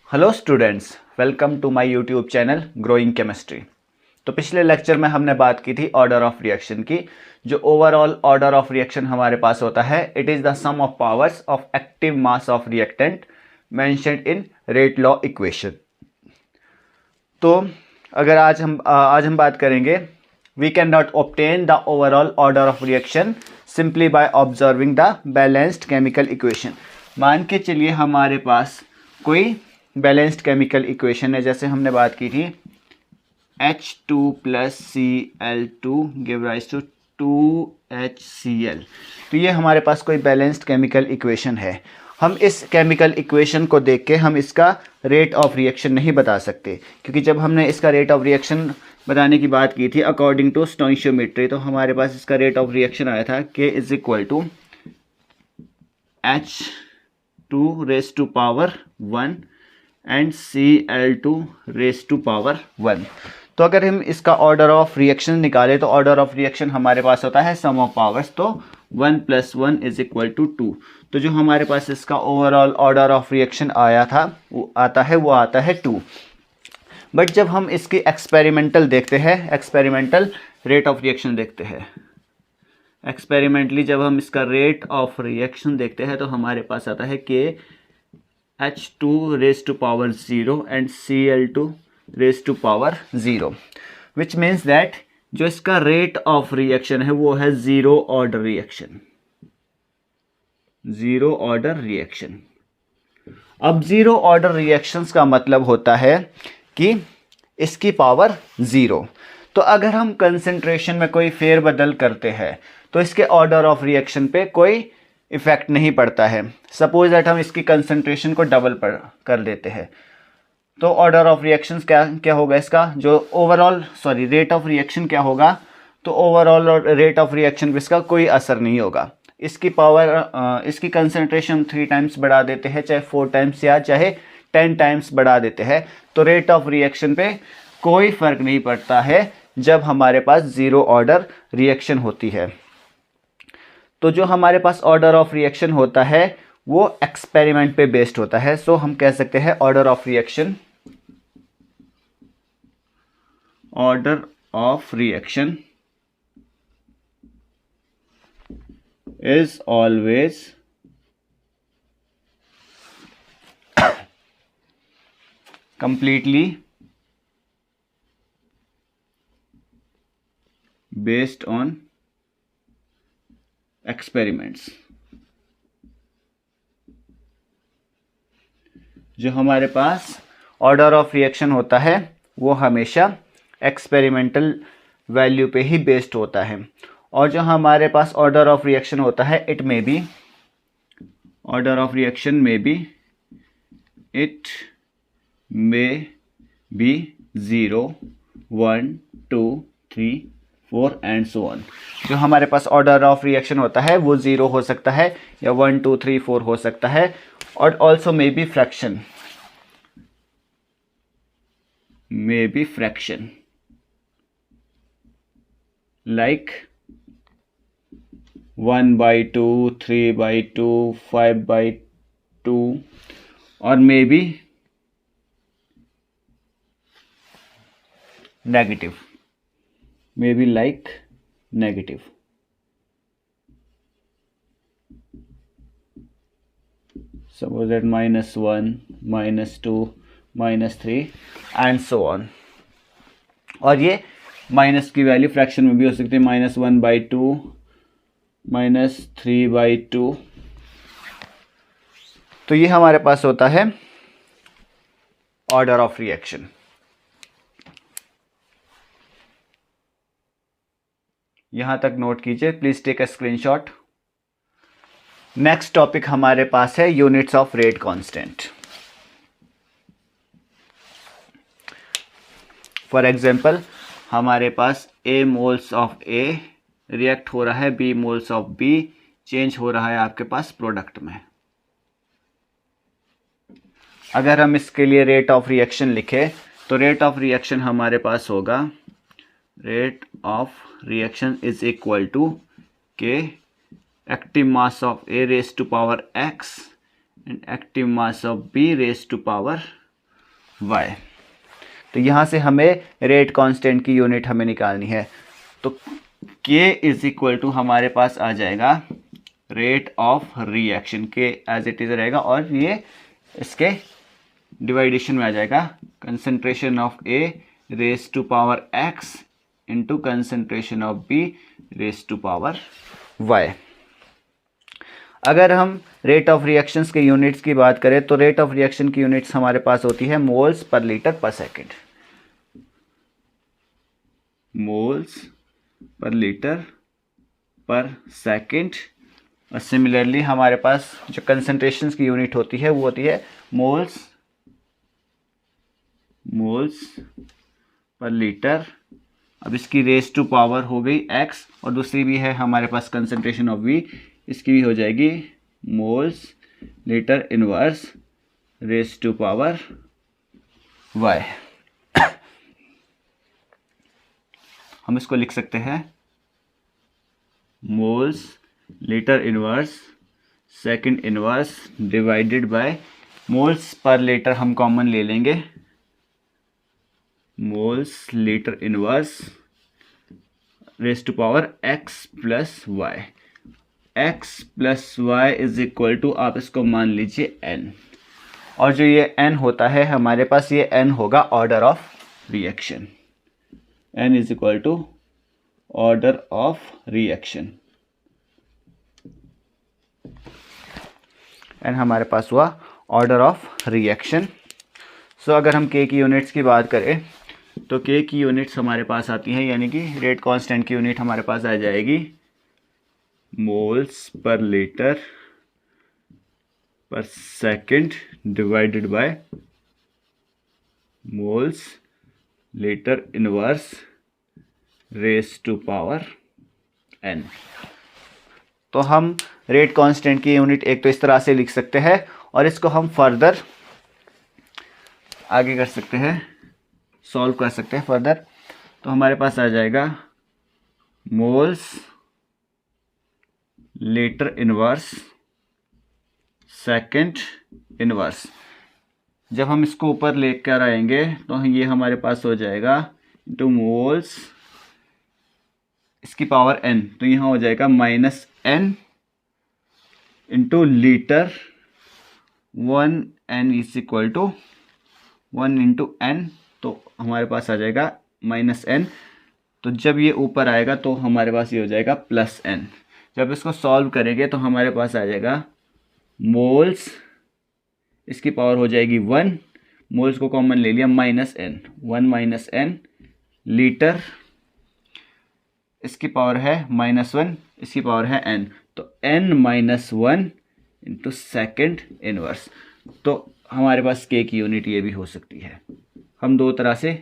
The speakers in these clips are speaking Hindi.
Hello students, welcome to my YouTube channel growing chemistry. तो पिछले लेक्चर में हमने बात की थी ऑर्डर ऑफ रिएक्शन की। जो ओवरऑल ऑर्डर ऑफ रिएक्शन हमारे पास होता है, it is the sum of powers of active mass of reactant mentioned in rate law equation. तो अगर आज हम बात करेंगे, we can not obtain the overall order of reaction simply by observing the balanced chemical equation. मान के चलिए हमारे पास कोई बैलेंस्ड केमिकल इक्वेशन है, जैसे हमने बात की थी H2 plus Cl2 give rise to 2HCl। तो ये हमारे पास कोई बैलेंस्ड केमिकल इक्वेशन है। हम इस केमिकल इक्वेशन को देख के हम इसका रेट ऑफ रिएक्शन नहीं बता सकते, क्योंकि जब हमने इसका रेट ऑफ रिएक्शन बताने की बात की थी अकॉर्डिंग टू स्टोइशियोमेट्री, तो हमारे पास इसका रेट ऑफ रिएक्शन आया था K is equal to H2 raise to power 1 and Cl2 raise to power 1। तो अगर हम इसका ऑर्डर ऑफ रिएक्शन निकालें तो ऑर्डर ऑफ रिएक्शन हमारे पास होता है सम ऑफ पावर्स, तो 1 प्लस 1 इज इक्वल टू 2। तो जो हमारे पास इसका ओवरऑल ऑर्डर ऑफ रिएक्शन आया था वो आता है 2। बट जब हम इसकी एक्सपेरिमेंटल देखते हैं, एक्सपेरिमेंटल रेट ऑफ रिएक्शन देखते हैं, एक्सपेरिमेंटली जब हम इसका रेट ऑफ रिएक्शन देखते हैं तो हमारे पास आता है कि H2 raised to power 0 and Cl2 raised to power 0, which means that जो इसका रेट ऑफ रिएक्शन है वो है zero order reaction, zero order reaction. अब जीरो ऑर्डर रिएक्शंस का मतलब होता है कि इसकी पावर जीरो। तो अगर हम कंसंट्रेशन में कोई फेरबदल करते हैं तो इसके ऑर्डर ऑफ रिएक्शन पे कोई इफेक्ट नहीं पड़ता है। सपोज दैट हम इसकी कंसंट्रेशन को डबल कर देते हैं, तो ऑर्डर ऑफ रिएक्शन क्या होगा, इसका जो ओवरऑल रेट ऑफ रिएक्शन क्या होगा, तो ओवरऑल रेट ऑफ रिएक्शन पे इसका कोई असर नहीं होगा। इसकी पावर इसकी कंसंट्रेशन 3 टाइम्स बढ़ा देते हैं, चाहे 4 टाइम्स या चाहे 10 टाइम्स बढ़ा देते हैं, तो रेट ऑफ रिएक्शन पे कोई फर्क नहीं पड़ता है जब हमारे पास जीरो ऑर्डर रिएक्शन होती है। तो जो हमारे पास ऑर्डर ऑफ रिएक्शन होता है वो एक्सपेरिमेंट पे बेस्ड होता है। सो हम कह सकते हैं order of reaction is always completely based on experiments. जो हमारे पास ऑर्डर ऑफ रिएक्शन होता है वो हमेशा एक्सपेरिमेंटल वैल्यू पे ही बेस्ड होता है। और जो हमारे पास ऑर्डर ऑफ रिएक्शन होता है it may be it may be 0 1 2 3 4 and so on. जो हमारे पास ऑर्डर ऑफ रिएक्शन होता है वो 0 हो सकता है या 1 2 3 4 हो सकता है, और also may be fraction like 1/2 3/2 5/2 और may be negative, maybe like negative। suppose that -1 -2 -3 and so on। और ये माइनस की वैल्यू फ्रैक्शन में भी हो सकती है, -1/2 -3/2। तो ये हमारे पास होता है ऑर्डर ऑफ रिएक्शन। यहां तक नोट कीजिए, please take a screenshot. Next topic हमारे पास है units of rate constant. For example हमारे पास A moles of A react हो रहा है B moles of B, change हो रहा है आपके पास प्रोडक्ट में। अगर हम इसके लिए रेट ऑफ रिएक्शन लिखे तो रेट ऑफ रिएक्शन हमारे पास होगा, rate of reaction is equal to K active mass of A raised to power x and active mass of B raised to power y। तो यहाँ से हमें रेट कांस्टेंट की यूनिट हमें निकालनी है। तो k इज इक्वल टू हमारे पास आ जाएगा rate of reaction, K as it is रहेगा और ये इसके डिवाइडेशन में आ जाएगा concentration of A raise to power x into concentration of B raise to power y। अगर हम रेट ऑफ रिएक्शंस के यूनिट्स की बात करें तो रेट ऑफ रिएक्शन की यूनिट्स हमारे पास होती है मोल्स पर लीटर पर सेकेंड, मोल्स पर लीटर पर सेकेंड। और सिमिलरली हमारे पास जो कंसंट्रेशंस की यूनिट होती है वो होती है मोल्स पर लीटर। अब इसकी रेज टू पावर हो गई x और दूसरी भी है हमारे पास कंसंट्रेशन ऑफ V, इसकी भी हो जाएगी moles litre inverse raise to power y। हम इसको लिख सकते हैं moles litre inverse second inverse divided by moles पर लीटर हम कॉमन ले लेंगे, moles litre inverse raise to power x plus Y. x plus Y is equal to, आप इसको मान लीजिए n, और जो ये n होता है हमारे पास, ये n होगा order of reaction. n is equal to order of reaction. n हमारे पास हुआ ऑर्डर ऑफ रिएक्शन। सो अगर हम k की यूनिट्स की बात करें तो k की यूनिट्स हमारे पास आती हैं, यानी कि रेट कांस्टेंट की यूनिट हमारे पास आ जाएगी मोल्स पर लीटर पर second divided by moles litre inverse raise to power n। तो हम रेट कांस्टेंट की यूनिट एक तो इस तरह से लिख सकते हैं और इसको हम फर्दर आगे कर सकते हैं, सॉल्व कर सकते हैं फर्दर। तो हमारे पास आ जाएगा moles litre inverse second inverse. जब हम इसको ऊपर लेकर आएंगे तो ये हमारे पास हो जाएगा इंटू मोल्स इसकी पावर n, तो यहाँ हो जाएगा minus n into litre 1n is equal to 1 into n, तो हमारे पास आ जाएगा माइनस n। तो जब ये ऊपर आएगा तो हमारे पास ये हो जाएगा प्लस n। जब इसको सॉल्व करेंगे तो हमारे पास आ जाएगा मोल्स इसकी पावर हो जाएगी 1, मोल्स को कॉमन ले लिया minus n, 1 minus n litre इसकी पावर है -1, इसकी पावर है n, तो n minus 1 into second inverse. तो हमारे पास k की यूनिट ये भी हो सकती है। हम दो तरह से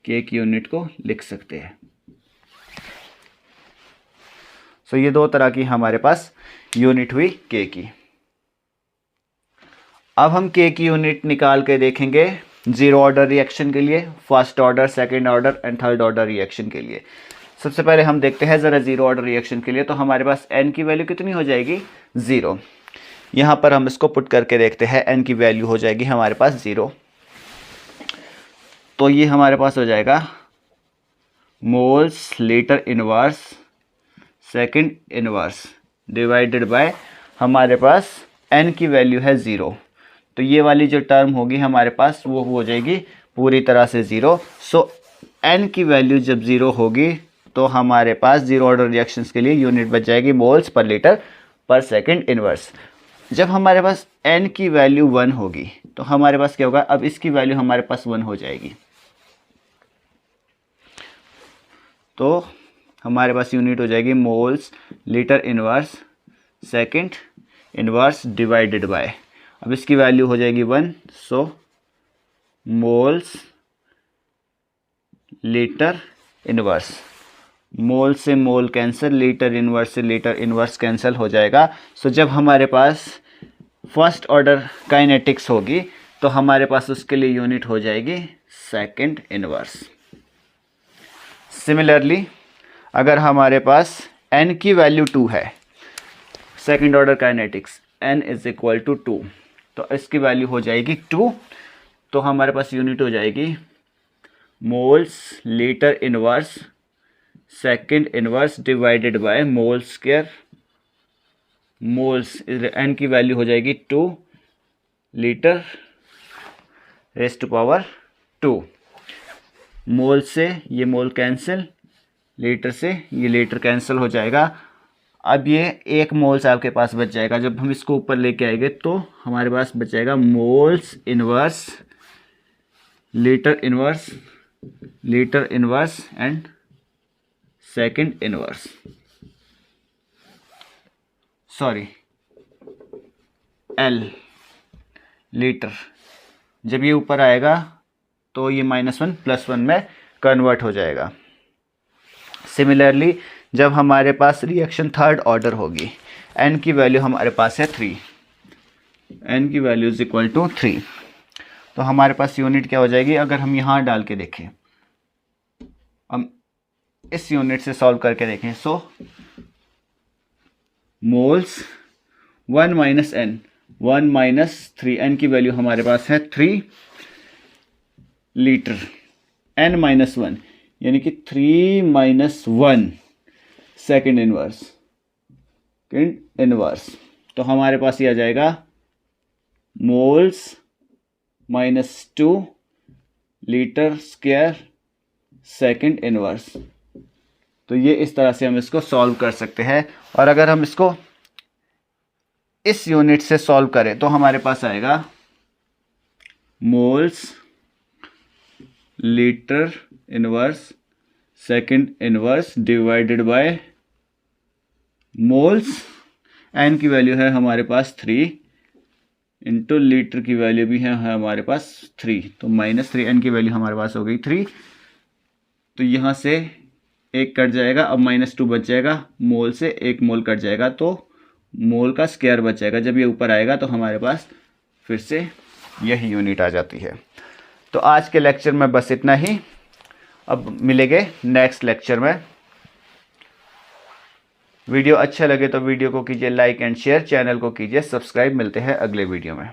k की यूनिट को लिख सकते हैं। सो ये दो तरह की हमारे पास यूनिट हुई k की। अब हम k की यूनिट निकाल के देखेंगे जीरो ऑर्डर रिएक्शन के लिए, first order, second order and third order reaction के लिए। सबसे पहले हम देखते हैं ज़रा जीरो ऑर्डर रिएक्शन के लिए। तो हमारे पास n की वैल्यू कितनी हो जाएगी, 0। यहाँ पर हम इसको पुट करके देखते हैं, n की वैल्यू हो जाएगी हमारे पास 0। तो ये हमारे पास हो जाएगा moles litre inverse second inverse divided bye हमारे पास n की वैल्यू है 0। तो ये वाली जो टर्म होगी हमारे पास वो हो जाएगी पूरी तरह से 0। सो n की वैल्यू जब 0 होगी तो हमारे पास जीरो ऑर्डर रिएक्शंस के लिए यूनिट बच जाएगी मोल्स पर लीटर पर सेकंड इनवर्स। जब हमारे पास n की वैल्यू 1 होगी तो हमारे पास क्या होगा, अब इसकी वैल्यू हमारे पास 1 हो जाएगी। तो हमारे पास यूनिट हो जाएगी moles litre inverse second inverse divided bye, अब इसकी वैल्यू हो जाएगी 1। सो मोल्स लीटर इनवर्स, मोल से मोल कैंसिल, लीटर इनवर्स से लीटर इनवर्स कैंसिल हो जाएगा। सो जब हमारे पास फर्स्ट ऑर्डर काइनेटिक्स होगी तो हमारे पास उसके लिए यूनिट हो जाएगी सेकंड इनवर्स। सिमिलरली अगर हमारे पास n की वैल्यू 2 है, second order kinetics n is equal to 2, तो इसकी वैल्यू हो जाएगी 2। तो हमारे पास यूनिट हो जाएगी moles litre inverse second inverse divided by mole square. Moles n की वैल्यू हो जाएगी 2 लीटर रेज़ टू पावर 2। मोल से ये मोल कैंसिल, लीटर से ये लीटर कैंसिल हो जाएगा। अब ये 1 मोल्स आपके पास बच जाएगा। जब हम इसको ऊपर लेके आएंगे तो हमारे पास बच जाएगा moles inverse litre inverse and second inverse, sorry L litre. जब ये ऊपर आएगा तो ये -1 +1 में कन्वर्ट हो जाएगा। सिमिलरली जब हमारे पास रिएक्शन थर्ड ऑर्डर होगी, n की वैल्यू हमारे पास है 3, n की वैल्यू इज इक्वल टू 3, तो हमारे पास यूनिट क्या हो जाएगी। अगर हम यहाँ डाल के देखें, हम इस यूनिट से सॉल्व करके देखें, सो मोल्स 1 - 3, n की वैल्यू हमारे पास है 3 लीटर, n - 1 यानी कि 3 - 1 सेकंड इनवर्स, तो हमारे पास ये आ जाएगा moles -2 litre square second inverse. तो ये इस तरह से हम इसको सॉल्व कर सकते हैं। और अगर हम इसको इस यूनिट से सॉल्व करें तो हमारे पास आएगा moles litre inverse second inverse divided by moles, n की वैल्यू है हमारे पास 3 इंटू लीटर की वैल्यू भी है हमारे पास 3, तो -3 n की वैल्यू हमारे पास हो गई 3। तो यहाँ से 1 कट जाएगा, अब -2 बच जाएगा, मोल से 1 मोल कट जाएगा तो मोल का स्क्वायर बच जाएगा। जब ये ऊपर आएगा तो हमारे पास फिर से यही यूनिट आ जाती है। तो आज के लेक्चर में बस इतना ही, अब मिलेंगे नेक्स्ट लेक्चर में। वीडियो अच्छा लगे तो वीडियो को कीजिए लाइक एंड शेयर, चैनल को कीजिए सब्सक्राइब। मिलते हैं अगले वीडियो में।